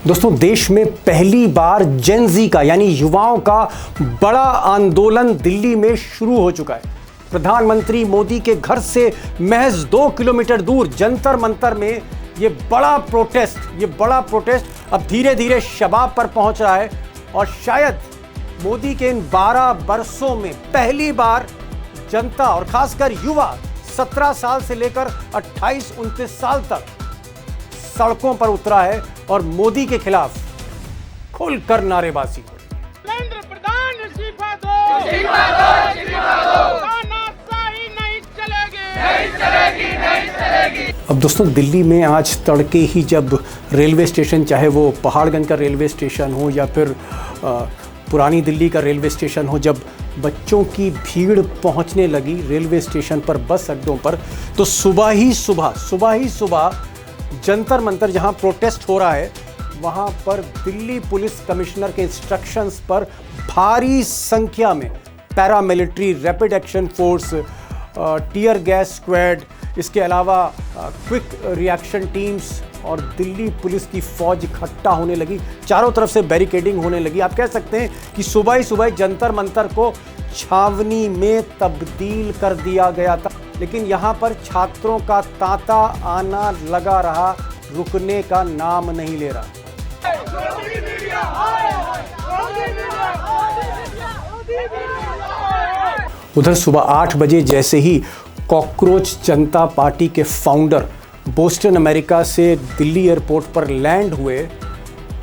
दोस्तों, देश में पहली बार जेन ज़ी का यानी युवाओं का बड़ा आंदोलन दिल्ली में शुरू हो चुका है। प्रधानमंत्री मोदी के घर से महज 2 किलोमीटर दूर जंतर मंतर में ये बड़ा प्रोटेस्ट अब धीरे धीरे शबाब पर पहुंच रहा है और शायद मोदी के इन 12 बरसों में पहली बार जनता और खासकर युवा 17 साल से लेकर 28-29 साल तक सड़कों पर उतरा है और मोदी के खिलाफ खुलकर नारेबाजी हो रही है। नरेंद्र प्रधान इस्तीफा दो, तानाशाही नहीं चलेगी। अब दोस्तों, दिल्ली में आज तड़के ही जब रेलवे स्टेशन, चाहे वो पहाड़गंज का रेलवे स्टेशन हो या फिर पुरानी दिल्ली का रेलवे स्टेशन हो, जब बच्चों की भीड़ पहुंचने लगी रेलवे स्टेशन पर, बस अड्डों पर, तो सुबह ही सुबह जंतर मंतर जहां प्रोटेस्ट हो रहा है वहां पर दिल्ली पुलिस कमिश्नर के इंस्ट्रक्शंस पर भारी संख्या में paramilitary, rapid action force, tear gas squad, इसके अलावा क्विक रिएक्शन टीम्स और दिल्ली पुलिस की फौज इकट्ठा होने लगी। चारों तरफ से बैरिकेडिंग होने लगी। आप कह सकते हैं कि सुबह ही सुबह जंतर मंतर को छावनी में तब्दील कर दिया गया था, लेकिन यहाँ पर छात्रों का तांता आना लगा रहा, रुकने का नाम नहीं ले रहा। उधर सुबह 8 बजे जैसे ही कॉकरोच जनता पार्टी के फाउंडर बोस्टन अमेरिका से दिल्ली एयरपोर्ट पर लैंड हुए,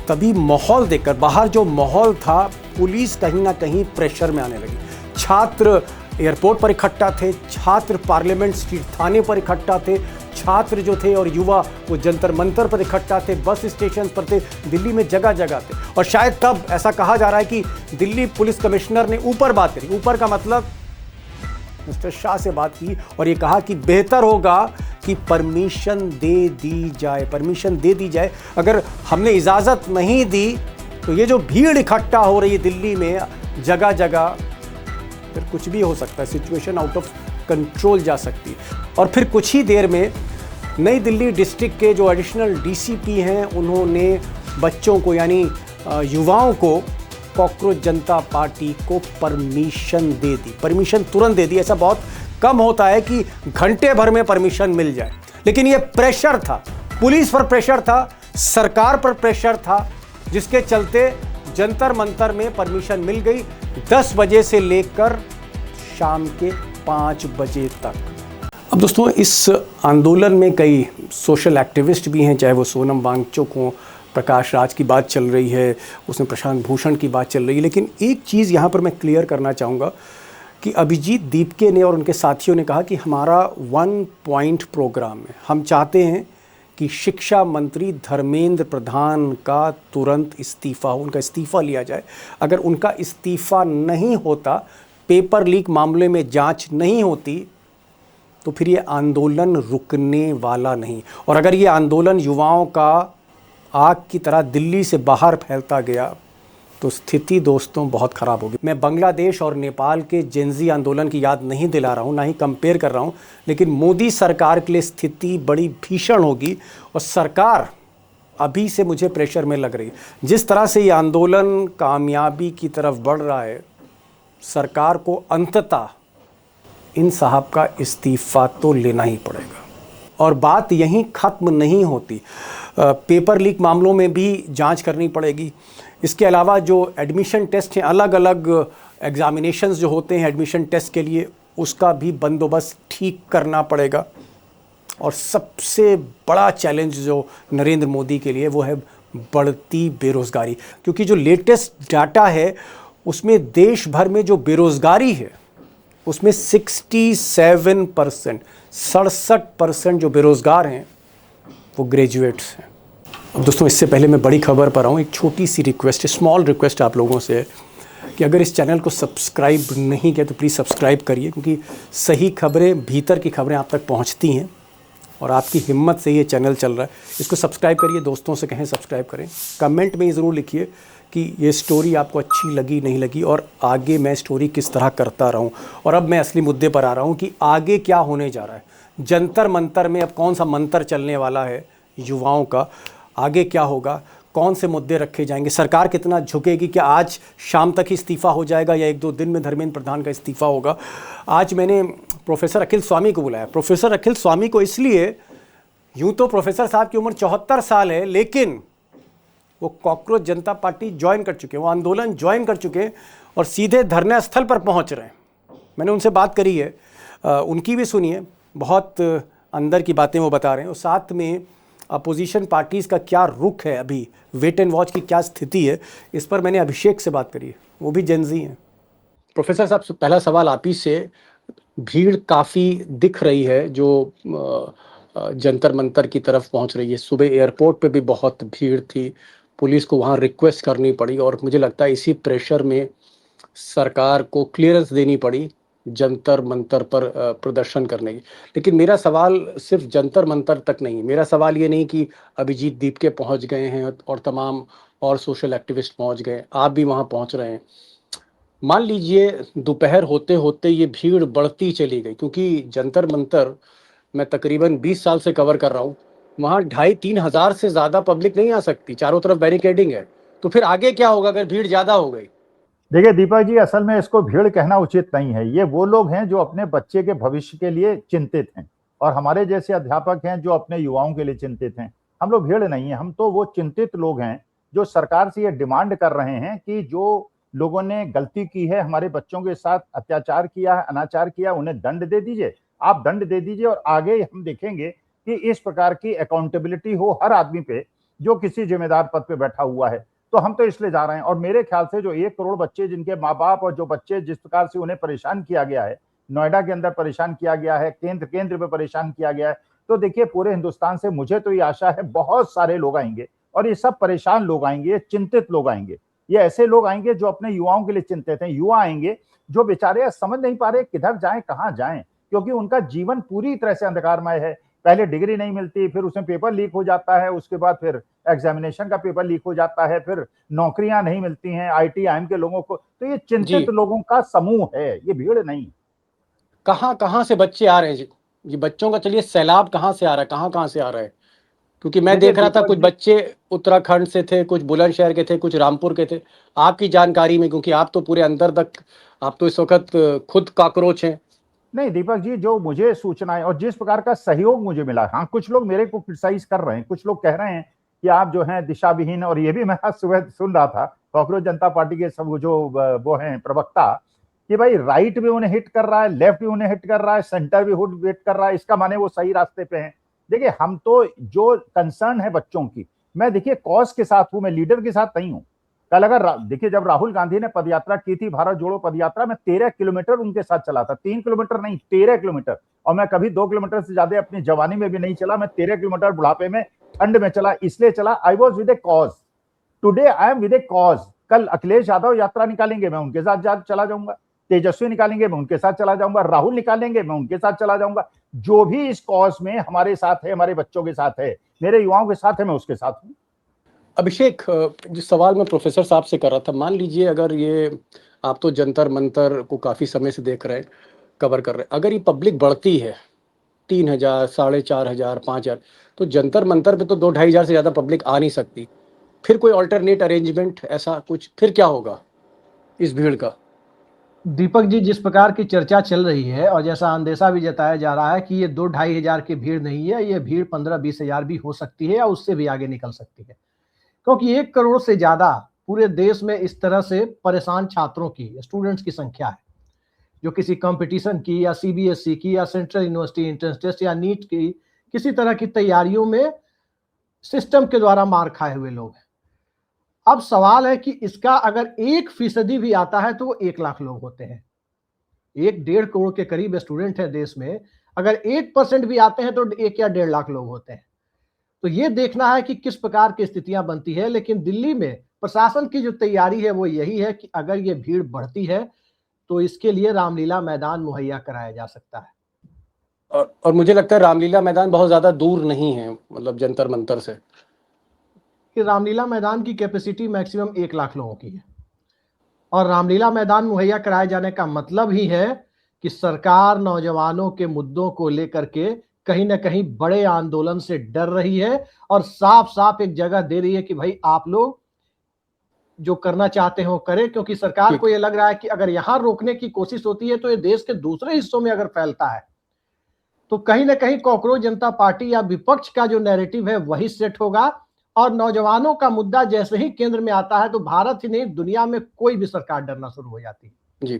तभी माहौल देखकर, बाहर जो माहौल था, पुलिस कहीं ना कहीं प्रेशर में आने लगी। छात्र एयरपोर्ट पर इकट्ठा थे, छात्र पार्लियामेंट स्ट्रीट थाने पर इकट्ठा थे, छात्र जो थे और युवा वो जंतर मंतर पर इकट्ठा थे, बस स्टेशन पर थे, दिल्ली में जगह जगह थे। और शायद तब ऐसा कहा जा रहा है कि दिल्ली पुलिस कमिश्नर ने ऊपर बात करी, ऊपर का मतलब मिस्टर शाह से बात की और ये कहा कि बेहतर होगा कि परमिशन दे दी जाए। अगर हमने इजाज़त नहीं दी तो ये जो भीड़ इकट्ठा हो रही है दिल्ली में जगह जगह, फिर कुछ भी हो सकता है, सिचुएशन आउट ऑफ कंट्रोल जा सकती है। और फिर कुछ ही देर में नई दिल्ली डिस्ट्रिक्ट के जो एडिशनल डीसीपी हैं, उन्होंने बच्चों को यानी युवाओं को, कॉकरोच जनता पार्टी को परमिशन तुरंत दे दी। ऐसा बहुत कम होता है कि घंटे भर में परमिशन मिल जाए, लेकिन ये प्रेशर था, पुलिस पर प्रेशर था, सरकार पर प्रेशर था, जिसके चलते जंतर मंतर में परमिशन मिल गई 10 बजे से लेकर शाम के 5 बजे तक। अब दोस्तों, इस आंदोलन में कई सोशल एक्टिविस्ट भी हैं, चाहे वो सोनम वांगचुक हो, प्रकाश राज की बात चल रही है, उसमें प्रशांत भूषण की बात चल रही है। लेकिन एक चीज़ यहाँ पर मैं क्लियर करना चाहूँगा कि अभिजीत दीपके ने और उनके साथियों ने कहा कि हमारा 1 पॉइंट प्रोग्राम है, हम चाहते हैं कि शिक्षा मंत्री धर्मेंद्र प्रधान का तुरंत इस्तीफ़ा हो, उनका इस्तीफ़ा लिया जाए। अगर उनका इस्तीफ़ा नहीं होता, पेपर लीक मामले में जांच नहीं होती, तो फिर ये आंदोलन रुकने वाला नहीं। और अगर ये आंदोलन युवाओं का आग की तरह दिल्ली से बाहर फैलता गया तो स्थिति दोस्तों बहुत ख़राब होगी। मैं बांग्लादेश और नेपाल के जेन ज़ी आंदोलन की याद नहीं दिला रहा हूँ, ना ही कंपेयर कर रहा हूँ, लेकिन मोदी सरकार के लिए स्थिति बड़ी भीषण होगी। और सरकार अभी से मुझे प्रेशर में लग रही है, जिस तरह से ये आंदोलन कामयाबी की तरफ बढ़ रहा है, सरकार को अंततः इन साहब का इस्तीफ़ा तो लेना ही पड़ेगा। और बात यहीं ख़त्म नहीं होती, पेपर लीक मामलों में भी जांच करनी पड़ेगी। इसके अलावा जो एडमिशन टेस्ट हैं, अलग अलग एग्ज़ामिनेशंस जो होते हैं एडमिशन टेस्ट के लिए, उसका भी बंदोबस्त ठीक करना पड़ेगा। और सबसे बड़ा चैलेंज जो नरेंद्र मोदी के लिए वो है बढ़ती बेरोज़गारी, क्योंकि जो लेटेस्ट डाटा है उसमें देश भर में जो बेरोज़गारी है उसमें 67% जो बेरोज़गार हैं वो ग्रेजुएट्स हैं। अब दोस्तों, इससे पहले मैं बड़ी खबर पर आऊँ, एक छोटी सी रिक्वेस्ट है, स्मॉल रिक्वेस्ट आप लोगों से है कि अगर इस चैनल को सब्सक्राइब नहीं किया तो प्लीज़ सब्सक्राइब करिए, क्योंकि सही खबरें, भीतर की खबरें आप तक पहुंचती हैं और आपकी हिम्मत से ये चैनल चल रहा है। इसको सब्सक्राइब करिए, दोस्तों से कहें सब्सक्राइब करें। कमेंट में ज़रूर लिखिए कि ये स्टोरी आपको अच्छी लगी, नहीं लगी, और आगे मैं स्टोरी किस तरह करता रहूं। और अब मैं असली मुद्दे पर आ रहा हूं कि आगे क्या होने जा रहा है। जंतर मंतर में अब कौन सा मंत्र चलने वाला है युवाओं का, आगे क्या होगा, कौन से मुद्दे रखे जाएंगे, सरकार कितना झुकेगी, क्या आज शाम तक ही इस्तीफा हो जाएगा या 1-2 दिन में धर्मेंद्र प्रधान का इस्तीफा होगा। आज मैंने प्रोफेसर अखिल स्वामी को बुलाया। प्रोफेसर अखिल स्वामी को इसलिए, यूं तो प्रोफेसर साहब की उम्र 74 साल है, लेकिन वो कॉकरोच जनता पार्टी ज्वाइन कर चुके हैं, वो आंदोलन ज्वाइन कर चुके हैं और सीधे धरना स्थल पर पहुंच रहे हैं। मैंने उनसे बात करी है, उनकी भी सुनिए, बहुत अंदर की बातें वो बता रहे हैं। और साथ में अपोजिशन पार्टीज़ का क्या रुख है, अभी वेट एंड वॉच की क्या स्थिति है, इस पर मैंने अभिषेक से बात करी है, वो भी जेनजी हैं। प्रोफेसर साहब, पहला सवाल आप ही से, भीड़ काफ़ी दिख रही है जो जंतर मंतर की तरफ पहुंच रही है। सुबह एयरपोर्ट पे भी बहुत भीड़ थी, पुलिस को वहां रिक्वेस्ट करनी पड़ी और मुझे लगता है इसी प्रेशर में सरकार को क्लियरेंस देनी पड़ी जंतर मंतर पर प्रदर्शन करने की। लेकिन मेरा सवाल सिर्फ जंतर मंतर तक नहीं, मेरा सवाल ये नहीं कि अभिजीत दीपके पहुंच गए हैं और तमाम और सोशल एक्टिविस्ट पहुंच गए, आप भी वहां पहुंच रहे हैं। मान लीजिए दोपहर होते होते ये भीड़ बढ़ती चली गई, क्योंकि जंतर मंतर मैं तकरीबन 20 साल से कवर कर रहा हूँ, वहाँ 2,500-3 हज़ार से ज़्यादा पब्लिक नहीं आ सकती, चारों तरफ बैरिकेडिंग है, तो फिर आगे क्या होगा अगर भीड़ ज़्यादा हो गई? देखिए दीपक जी, असल में इसको भीड़ कहना उचित नहीं है। ये वो लोग हैं जो अपने बच्चे के भविष्य के लिए चिंतित हैं और हमारे जैसे अध्यापक हैं जो अपने युवाओं के लिए चिंतित हैं। हम लोग भीड़ नहीं है, हम तो वो चिंतित लोग हैं जो सरकार से ये डिमांड कर रहे हैं कि जो लोगों ने गलती की है, हमारे बच्चों के साथ अत्याचार किया है, अनाचार किया, उन्हें दंड दे दीजिए, आप दंड दे दीजिए और आगे हम देखेंगे कि इस प्रकार की अकाउंटेबिलिटी हो हर आदमी पे जो किसी जिम्मेदार पद पे बैठा हुआ है। तो हम तो इसलिए जा रहे हैं। और मेरे ख्याल से जो 1 करोड़ बच्चे जिनके माँ बाप और जो बच्चे जिस प्रकार से उन्हें परेशान किया गया है, नोएडा के अंदर परेशान किया गया है, केंद्र में परेशान किया गया है, तो देखिए पूरे हिंदुस्तान से मुझे तो ये आशा है बहुत सारे लोग आएंगे और ये सब परेशान लोग आएंगे, चिंतित लोग आएंगे। ये ऐसे लोग आएंगे जो अपने युवाओं के लिए चिंतित हैं, युवा आएंगे जो बेचारे समझ नहीं पा रहे किधर जाएं, कहाँ जाएं, क्योंकि उनका जीवन पूरी तरह से अंधकारमय है। पहले डिग्री नहीं मिलती, फिर उसमें पेपर लीक हो जाता है, उसके बाद फिर एग्जामिनेशन का पेपर लीक हो जाता है, फिर नौकरियां नहीं मिलती हैं IIM के लोगों को। तो ये चिंतित लोगों का समूह है, ये भीड़ नहीं। कहाँ से बच्चे आ रहे हैं ये बच्चों का, चलिए सैलाब कहाँ से आ रहा है, कहाँ से आ रहा है? क्योंकि मैं देख रहा था कुछ बच्चे उत्तराखंड से थे, कुछ बुलंदशहर के थे, कुछ रामपुर के थे। आपकी जानकारी में, क्योंकि आप तो पूरे अंदर तक, आप तो इस वक्त खुद कॉकरोच हैं। नहीं दीपक जी, जो मुझे सूचनाएं और जिस प्रकार का सहयोग मुझे मिला, हाँ कुछ लोग मेरे को क्रिटिसाइज कर रहे हैं, कुछ लोग कह रहे हैं कि आप जो हैं दिशा विहीन, और ये भी मैं आज सुबह सुन रहा था कॉकरोच जनता पार्टी के सब जो वो हैं प्रवक्ता, कि भाई राइट भी उन्हें हिट कर रहा है, लेफ्ट भी उन्हें हिट कर रहा है, सेंटर भी हिट कर रहा है, इसका माने वो सही रास्ते पे हैं। देखिए हम तो जो कंसर्न है बच्चों की, मैं देखिए कॉज के साथ हूं, मैं लीडर के साथ नहीं हूं। कल अगर देखिए जब राहुल गांधी ने पदयात्रा की थी, भारत जोड़ो पदयात्रा, में 13 किलोमीटर उनके साथ चला था, 3 किलोमीटर नहीं 13 किलोमीटर। और मैं कभी 2 किलोमीटर से ज्यादा अपनी जवानी में भी नहीं चला, मैं 13 किलोमीटर बुढ़ापे में ठंड में चला, इसलिए चला, I was with A cause. Today I am with A cause. कल अखिलेश यादव यात्रा निकालेंगे, मैं उनके साथ चला जाऊंगा, तेजस्वी निकालेंगे, मैं उनके साथ चला जाऊंगा, राहुल निकालेंगे, मैं उनके साथ चला जाऊंगा। जो भी इस कॉज में हमारे साथ है, हमारे बच्चों के साथ है, मेरे युवाओं के साथ है, मैं उसके साथ हूं। अभिषेक, जिस सवाल मैं प्रोफेसर साहब से कर रहा था, मान लीजिए अगर ये, आप तो जंतर मंतर को काफ़ी समय से देख रहे हैं, कवर कर रहे हैं, अगर ये पब्लिक बढ़ती है 3,000, 4,500, 5,000, तो जंतर मंतर पे तो 2-2.5 हज़ार से ज़्यादा पब्लिक आ नहीं सकती। फिर कोई अल्टरनेट अरेंजमेंट ऐसा कुछ, फिर क्या होगा इस भीड़ का? दीपक जी, जिस प्रकार की चर्चा चल रही है और जैसा अंदेशा भी जताया जा रहा है कि ये 2-2.5 हज़ार की भीड़ नहीं है, ये भीड़ 15-20 हज़ार भी हो सकती है या उससे भी आगे निकल सकती है, क्योंकि 1 करोड़ से ज्यादा पूरे देश में इस तरह से परेशान छात्रों की, स्टूडेंट्स की संख्या है, जो किसी कंपटीशन की या CBSE की या सेंट्रल यूनिवर्सिटी एंट्रेंस टेस्ट या नीट की किसी तरह की तैयारियों में सिस्टम के द्वारा मार खाए हुए लोग हैं। अब सवाल है कि इसका अगर 1% भी आता है तो वो 1 लाख लोग होते हैं। 1-1.5 करोड़ के करीब स्टूडेंट है देश में, अगर 1% भी आते हैं तो 1 या 1.5 लाख लोग होते हैं। तो ये देखना है कि किस प्रकार की स्थितियां बनती है। लेकिन दिल्ली में प्रशासन की जो तैयारी है वो यही है कि अगर ये भीड़ बढ़ती है तो इसके लिए रामलीला मैदान मुहैया कराया जा सकता है। और मुझे लगता है रामलीला मैदान बहुत ज्यादा दूर नहीं है, मतलब जंतर मंतर से, कि रामलीला मैदान की कैपेसिटी मैक्सिमम 1 लाख लोगों की है और रामलीला मैदान मुहैया कराए जाने का मतलब ही है कि सरकार नौजवानों के मुद्दों को लेकर के कहीं ना कहीं बड़े आंदोलन से डर रही है और साफ साफ एक जगह दे रही है कि भाई आप लोग जो करना चाहते हो करें, क्योंकि सरकार को ये लग रहा है कि अगर यहां रोकने की कोशिश होती है तो ये देश के दूसरे हिस्सों में अगर फैलता है तो कहीं ना कहीं कॉकरोच जनता पार्टी या विपक्ष का जो नैरेटिव है वही सेट होगा और नौजवानों का मुद्दा जैसे ही केंद्र में आता है तो भारत ही नहीं दुनिया में कोई भी सरकार डरना शुरू हो जाती है। जी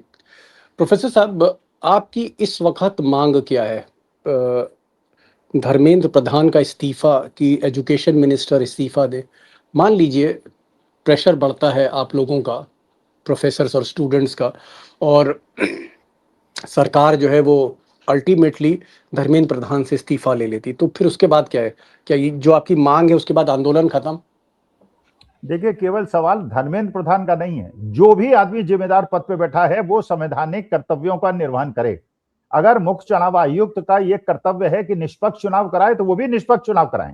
प्रोफेसर साहब, आपकी इस वक्त मांग क्या है? धर्मेंद्र प्रधान का इस्तीफा कि एजुकेशन मिनिस्टर इस्तीफा दे। मान लीजिए प्रेशर बढ़ता है आप लोगों का, प्रोफेसर्स और स्टूडेंट्स का, और सरकार जो है वो अल्टीमेटली धर्मेंद्र प्रधान से इस्तीफा ले लेती, तो फिर उसके बाद क्या है? क्या ये जो आपकी मांग है उसके बाद आंदोलन खत्म? देखिए, केवल सवाल धर्मेंद्र प्रधान का नहीं है। जो भी आदमी जिम्मेदार पद पे बैठा है वो संवैधानिक कर्तव्यों का निर्वहन करे। अगर मुख्य चुनाव आयुक्त का ये कर्तव्य है कि निष्पक्ष चुनाव कराए तो वो भी निष्पक्ष चुनाव कराएं।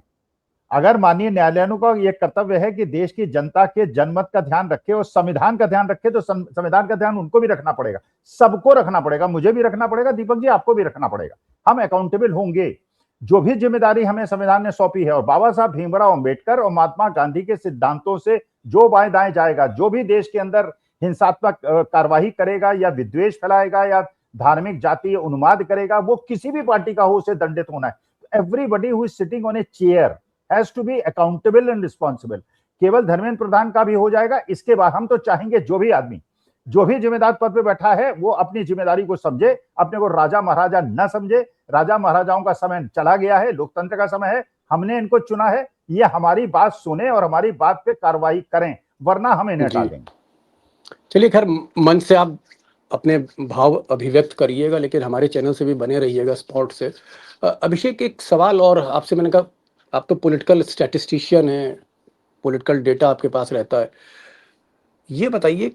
अगर माननीय न्यायालयों का ये कर्तव्य है कि देश की जनता के जनमत का ध्यान रखे और संविधान का ध्यान रखे तो संविधान का ध्यान उनको भी रखना पड़ेगा, सबको रखना पड़ेगा, मुझे भी रखना पड़ेगा, दीपक जी आपको भी रखना पड़ेगा। हम अकाउंटेबल होंगे। जो भी जिम्मेदारी हमें संविधान ने सौंपी है और बाबा साहब भीमराव अंबेडकर और महात्मा गांधी के सिद्धांतों से जो बाएं दाएं जाएगा, जो भी देश के अंदर हिंसात्मक कार्यवाही करेगा या विद्वेष फैलाएगा या धार्मिक जातीय उन्माद करेगा, वो किसी भी पार्टी का हो, उसे दंडित होना है। Everybody who is sitting on a chair has to be accountable and responsible. केवल धर्मेंद्र प्रधान का भी हो जाएगा। इसके बाद हम तो चाहेंगे जो भी आदमी जो भी जिम्मेदार पद पे बैठा है वो अपनी जिम्मेदारी को समझे, अपने को राजा महाराजा न समझे। राजा महाराजाओं का समय चला गया है, लोकतंत्र का समय है, हमने इनको चुना है, ये हमारी बात सुने और हमारी बात पे कार्रवाई करें, वरना हम इन्हें हटा देंगे। चलिए, खैर मन से आप अपने भाव अभिव्यक्त करिएगा, लेकिन हमारे चैनल से भी बने रहिएगा स्पॉट से। अभिषेक, एक सवाल और आपसे, मैंने कहा आप तो पॉलिटिकल स्टैटिस्टिशियन हैं, पॉलिटिकल डेटा आपके पास रहता है, ये बताइए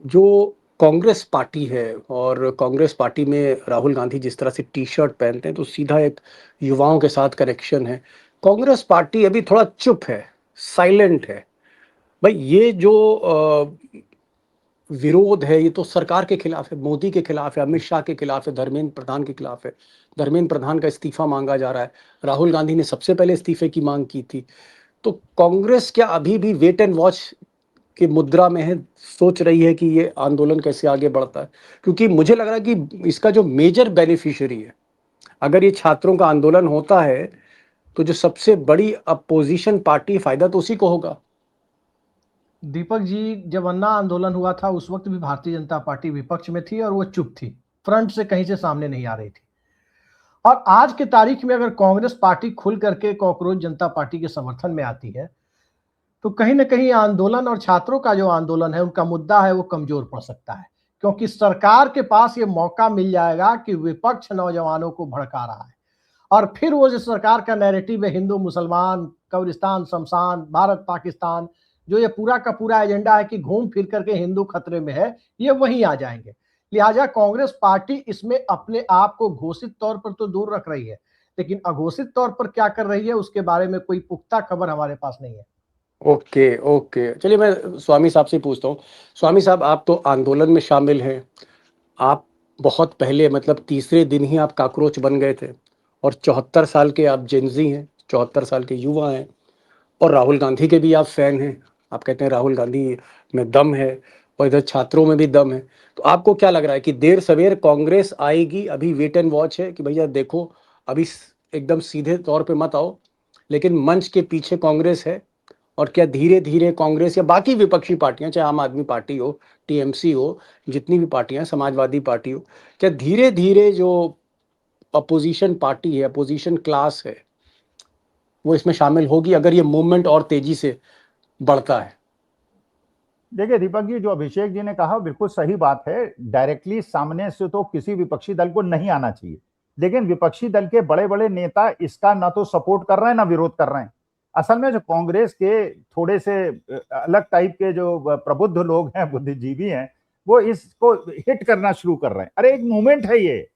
जो कांग्रेस पार्टी है और कांग्रेस पार्टी में राहुल गांधी जिस तरह से टी शर्ट पहनते हैं तो सीधा एक युवाओं के साथ कनेक्शन है। कांग्रेस पार्टी अभी थोड़ा चुप है, साइलेंट है। भाई ये जो विरोध है ये तो सरकार के खिलाफ है, मोदी के खिलाफ है, अमित शाह के खिलाफ है, धर्मेंद्र प्रधान के खिलाफ है। धर्मेंद्र प्रधान का इस्तीफा मांगा जा रहा है, राहुल गांधी ने सबसे पहले इस्तीफे की मांग की थी। तो कांग्रेस क्या अभी भी वेट एंड वॉच की मुद्रा में है, सोच रही है कि ये आंदोलन कैसे आगे बढ़ता है? क्योंकि मुझे लग रहा है कि इसका जो मेजर बेनिफिशियरी है, अगर ये छात्रों का आंदोलन होता है तो जो सबसे बड़ी अपोजिशन पार्टी, फायदा तो उसी को होगा। दीपक जी, जब अन्ना आंदोलन हुआ था उस वक्त भी भारतीय जनता पार्टी विपक्ष में थी और वो चुप थी, फ्रंट से कहीं से सामने नहीं आ रही थी। और आज के तारीख में अगर कांग्रेस पार्टी खुल करके कॉकरोच जनता पार्टी के समर्थन में आती है तो कहीं ना कहीं आंदोलन और छात्रों का जो आंदोलन है, उनका मुद्दा है, वो कमजोर पड़ सकता है, क्योंकि सरकार के पास ये मौका मिल जाएगा कि विपक्ष नौजवानों को भड़का रहा है और फिर वो जो सरकार का नैरेटिव है हिंदू मुसलमान, कब्रिस्तान शमशान, भारत पाकिस्तान, जो ये पूरा का पूरा एजेंडा है कि घूम फिर करके हिंदू खतरे में है, ये वहीं आ जाएंगे। लिहाजा कांग्रेस पार्टी इसमें अपने आप को घोषित तौर पर तो दूर रख रही है, लेकिन अघोषित तौर पर क्या कर रही है उसके बारे में कोई पुख्ता खबर हमारे पास नहीं है। ओके, चलिए मैं स्वामी साहब से पूछता हूँ। स्वामी साहब, आप तो आंदोलन में शामिल हैं, आप बहुत पहले, मतलब तीसरे दिन ही आप काकरोच बन गए थे, और 74 साल के आप जेनजी हैं, 74 साल के युवा हैं, और राहुल गांधी के भी आप फैन हैं। आप कहते हैं राहुल गांधी में दम है और इधर छात्रों में भी दम है। तो आपको क्या लग रहा है कि देर सवेर कांग्रेस आएगी? अभी वेट एंड वॉच है कि भैया देखो, अभी एकदम सीधे तौर पे मत आओ, लेकिन मंच के पीछे कांग्रेस है। और क्या धीरे धीरे कांग्रेस या बाकी विपक्षी पार्टियां, चाहे आम आदमी पार्टी हो, टीएमसी हो, जितनी भी पार्टियां, समाजवादी पार्टी हो, क्या धीरे धीरे जो अपोजिशन पार्टी है, अपोजिशन क्लास है, वो इसमें शामिल होगी अगर ये मूवमेंट और तेजी से बढ़ता है? देखिए दीपक जी, जो अभिषेक जी ने कहा बिल्कुल सही बात है। डायरेक्टली सामने से तो किसी विपक्षी दल को नहीं आना चाहिए, लेकिन विपक्षी दल के बड़े बड़े नेता इसका ना तो सपोर्ट कर रहे हैं ना विरोध कर रहे हैं। असल में जो कांग्रेस के थोड़े से अलग टाइप के जो प्रबुद्ध लोग हैं, बुद्धिजीवी हैं, वो इसको हिट करना शुरू कर रहे हैं। अरे एक मूवमेंट है ये,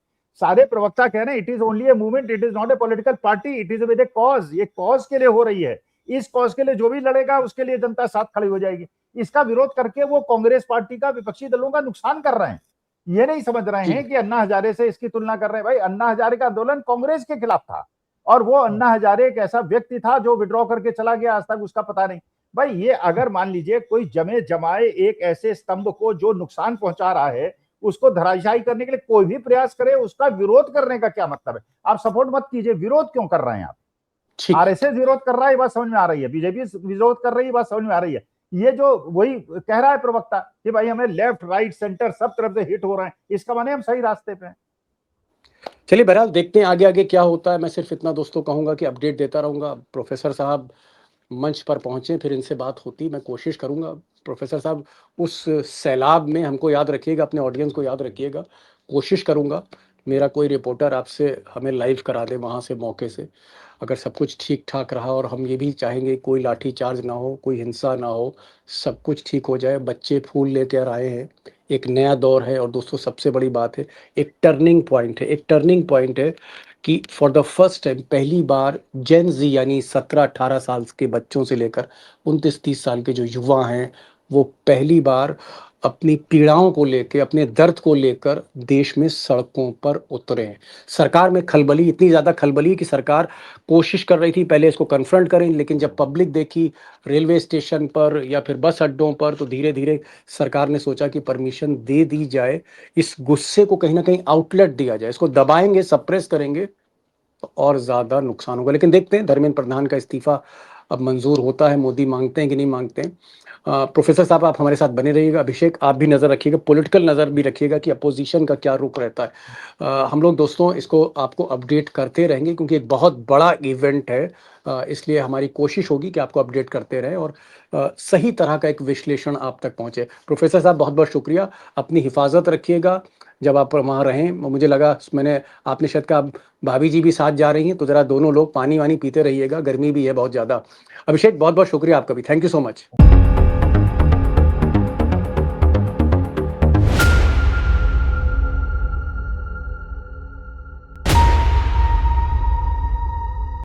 सारे प्रवक्ता कह रहे हैं it is only a movement, it is not a political party, it is with A cause. ये कॉज के लिए हो रही है, इस कॉज के लिए जो भी लड़ेगा उसके लिए जनता साथ खड़ी हो जाएगी। इसका विरोध करके वो कांग्रेस पार्टी का, विपक्षी दलों का नुकसान कर रहे हैं। ये नहीं समझ रहे जी। हैं कि अन्ना हजारे से इसकी तुलना कर रहे हैं। भाई अन्ना हजारे का आंदोलन कांग्रेस के खिलाफ था, और वो अन्ना हजारे एक ऐसा व्यक्ति था जो विड्रॉ करके चला गया, आज तक उसका पता नहीं। भाई ये अगर मान लीजिए कोई जमे जमाए एक ऐसे स्तंभ को जो नुकसान पहुंचा रहा है, उसको धराशायी करने के लिए कोई भी प्रयास करे, उसका विरोध करने का क्या मतलब है? आप सपोर्ट मत कीजिए, विरोध क्यों कर रहे हैं आप? ठीक। आरएसएस विरोध कर रहा है, ये बात समझ में आ रही है, बीजेपी विरोध कर रही है, बात समझ में आ रही है। ये जो वही कह रहा है प्रवक्ता कि भाई हमें लेफ्ट राइट सेंटर सब तरफ से हिट हो रहे हैं, इसका माने हम सही रास्ते पे हैं। चलिए बहरहाल देखते हैं आगे आगे क्या होता है। मैं सिर्फ इतना दोस्तों कहूंगा कि अपडेट देता रहूंगा। प्रोफेसर साहब मंच पर पहुंचे, फिर इनसे बात होती, मैं कोशिश करूंगा। प्रोफेसर साहब उस सैलाब में हमको याद रखिएगा, अपने ऑडियंस को याद रखिएगा। कोशिश करूंगा मेरा कोई रिपोर्टर आपसे हमें लाइव करा दे वहाँ से, मौके से। अगर सब कुछ ठीक ठाक रहा, और हम ये भी चाहेंगे कोई लाठी चार्ज ना हो, कोई हिंसा ना हो, सब कुछ ठीक हो जाए। बच्चे फूल लेकर आए हैं, एक नया दौर है। और दोस्तों सबसे बड़ी बात है, एक टर्निंग पॉइंट है, एक टर्निंग पॉइंट है कि फॉर द फर्स्ट टाइम पहली बार जेन जी यानी 17-18 साल के बच्चों से लेकर 29-30 साल के जो युवा हैं, वो पहली बार अपनी पीड़ाओं को लेकर, अपने दर्द को लेकर देश में सड़कों पर उतरे हैं। सरकार में खलबली, इतनी ज़्यादा खलबली कि सरकार कोशिश कर रही थी पहले इसको कन्फ्रंट करें, लेकिन जब पब्लिक देखी रेलवे स्टेशन पर या फिर बस अड्डों पर, तो धीरे धीरे सरकार ने सोचा कि परमिशन दे दी जाए, इस गुस्से को कहीं ना कहीं आउटलेट दिया जाए। इसको दबाएंगे, सप्रेस करेंगे तो और ज़्यादा नुकसान होगा। लेकिन देखते हैं धर्मेंद्र प्रधान का इस्तीफा अब मंजूर होता है, मोदी मांगते हैं कि नहीं मांगते हैं। प्रोफेसर साहब आप हमारे साथ बने रहिएगा। अभिषेक आप भी नज़र रखिएगा, पॉलिटिकल नज़र भी रखिएगा कि अपोजिशन का क्या रुख रहता है। हम लोग दोस्तों इसको आपको अपडेट करते रहेंगे, क्योंकि एक बहुत बड़ा इवेंट है। इसलिए हमारी कोशिश होगी कि आपको अपडेट करते रहें और सही तरह का एक विश्लेषण आप तक पहुँचे। प्रोफेसर साहब बहुत बहुत शुक्रिया, अपनी हिफाजत रखिएगा जब आप वहाँ रहें। मुझे लगा, मैंने आपने शायद कहा भाभी जी भी साथ जा रही हैं, तो ज़रा दोनों लोग पानी वानी पीते रहिएगा, गर्मी भी है बहुत ज़्यादा। अभिषेक बहुत बहुत शुक्रिया आपका भी, थैंक यू सो मच।